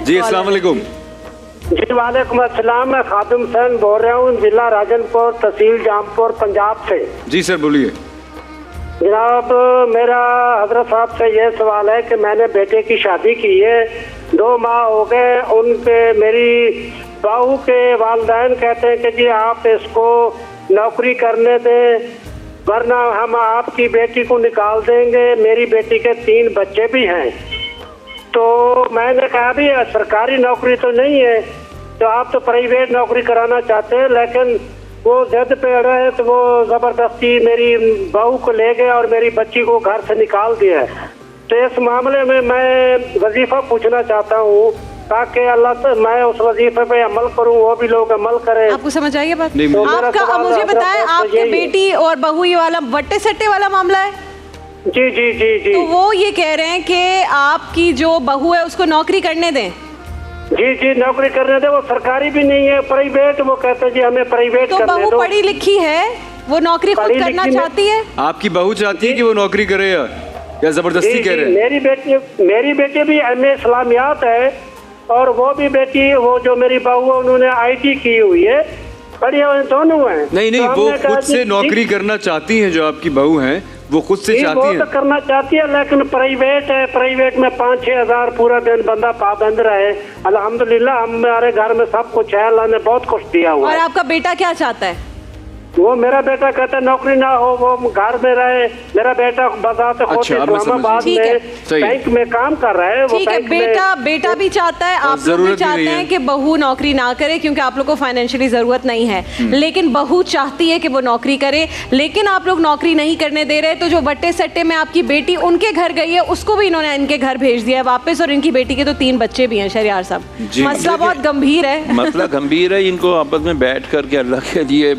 जी अस्सलाम वालेकुम। जी वालेकुम अस्सलाम। मैं खादिम हुसैन बोल रहा हूँ, जिला राजनपुर, तहसील जामपुर, पंजाब से। जी सर बोलिए। जनाब, मेरा हजरत साहब से ये सवाल है कि मैंने बेटे की शादी की है, 2 माह हो गए। उनके मेरी बहू के वालिदैन कहते हैं कि जी आप इसको नौकरी करने दें वरना हम आपकी बेटी को निकाल देंगे। मेरी बेटी के 3 बच्चे भी हैं। तो मैंने कहा भी सरकारी नौकरी तो नहीं है, तो आप तो प्राइवेट नौकरी कराना चाहते हैं, लेकिन वो जिद पे अड़े हैं तो वो जबरदस्ती मेरी बहू को ले गए और मेरी बच्ची को घर से निकाल दिया। तो इस मामले में मैं वजीफा पूछना चाहता हूँ ताकि अल्लाह से मैं उस वजीफे पे अमल करूँ, वो भी लोग अमल करें। आपको समझ आई है बात? नहीं, आपका मुझे बताएं, आपकी बेटी और बहू ये वाला वट्टे सट्टे वाला मामला है? जी जी जी जी। तो वो ये कह रहे हैं कि आपकी जो बहू है उसको नौकरी करने दें। जी जी, नौकरी करने दे। वो सरकारी भी नहीं है, प्राइवेट। वो कहते हैं जी हमें प्राइवेट तो करने दो। बहू पढ़ी लिखी है, वो नौकरी खुद करना चाहती है? आपकी बहू चाहती है कि वो नौकरी करे या जबरदस्ती कह रहे हैं? मेरी बेटी भी MA इस्लामियात है और वो भी बेटी, वो जो मेरी बहू है उन्होंने IT की हुई है, बढ़िया दोनों हैं। नहीं नहीं, तो वो खुद से नौकरी करना चाहती हैं। जो आपकी बहू हैं वो खुद से चाहती हैं। वो तो करना चाहती है, लेकिन प्राइवेट है। प्राइवेट में 5-6 हजार पूरा दिन बंदा पाबंद रहे। अल्हम्दुलिल्लाह हमारे घर में सब कुछ है, अल्लाह ने बहुत कुछ दिया हुआ और है। आपका बेटा क्या चाहता है? वो मेरा बेटा कहता है नौकरी ना हो, वो घर में रहे। मेरा बेटा बजाते खुद इस्लामाबाद में बैंक में काम कर रहा है। ठीक है, बेटा भी चाहता है, आप लोग भी चाहते हैं कि बहू नौकरी ना करे क्योंकि आप लोग को फाइनेंशियली जरूरत नहीं है, लेकिन बहू चाहती है कि वो नौकरी करे, लेकिन आप लोग नौकरी नहीं करने दे रहे। तो जो वट्टे सट्टे में आपकी बेटी उनके घर गई है उसको भी इन्होंने इनके घर भेज दिया है वापस, और इनकी बेटी के तो 3 बच्चे भी हैं। शहरियार साहब, मसला बहुत गंभीर है। मसला गंभीर है। इनको आपस में बैठ करके अल्लाह के लिए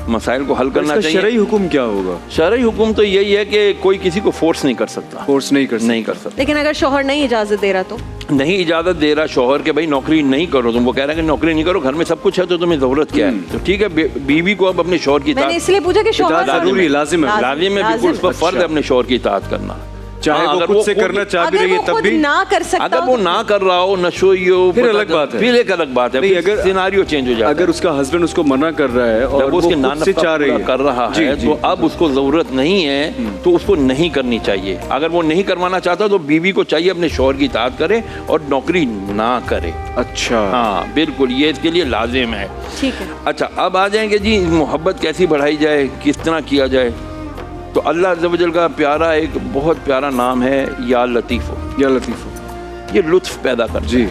मसाइल को हल करना चाहिए। शरई हुक्म क्या होगा? शरई हुक्म तो यही है कि कोई किसी को फोर्स नहीं कर सकता। फोर्स नहीं कर सकता। लेकिन अगर शौहर नहीं इजाजत दे रहा तो? नहीं इजाजत दे रहा शौहर के भाई नौकरी नहीं करो तुम, वो कह रहा है कि नौकरी नहीं करो, घर में सब कुछ है तो तुम्हें जरूरत क्या है? तो ठीक है, बीवी को अब अपने शौहर की मैंने इसलिए पूछा कि शौहर जरूरी लाजिम है, बिल्कुल उस पर फर्ज है अपने शौहर की इताअत करना, चाहे वो खुद से करना चाह भी रही है तब भी ना कर सकता। अगर वो ना कर रहा हो, नशोई हो, फिर अलग बात है। फिर एक अलग बात है। नहीं, अगर सिनारियो चेंज हो जाता है। अगर उसका हस्बैंड उसको मना कर रहा है और वो उसके नाना से चाह रही है, कर रहा है, तो अब उसको जरूरत नहीं है तो उसको नहीं करनी चाहिए। अगर वो नहीं करवाना चाहता तो बीवी को चाहिए अपने शौहर की इताअत करे और नौकरी ना करे। अच्छा, हाँ बिल्कुल, ये इसके लिए लाजिम है। ठीक है। अच्छा, अब आ जाएंगे जी मोहब्बत कैसी बढ़ाई जाए, किस तरह किया जाए। तो अल्लाह अज़्ज़ व जल का प्यारा एक बहुत प्यारा नाम है या लतीफ़ो। या लतीफ़ो ये लुत्फ़ पैदा करता जी।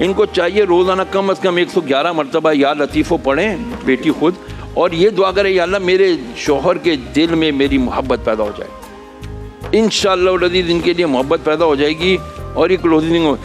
इनको चाहिए रोज़ाना कम से कम 111 मरतबा या लतीफ़ो पढ़ें बेटी खुद, और ये दुआ करें या अल्लाह मेरे शौहर के दिल में मेरी मोहब्बत पैदा हो जाए। इंशाअल्लाह अज़ीज़ इनके लिए मोहब्बत पैदा हो जाएगी और ये क्लोजिंग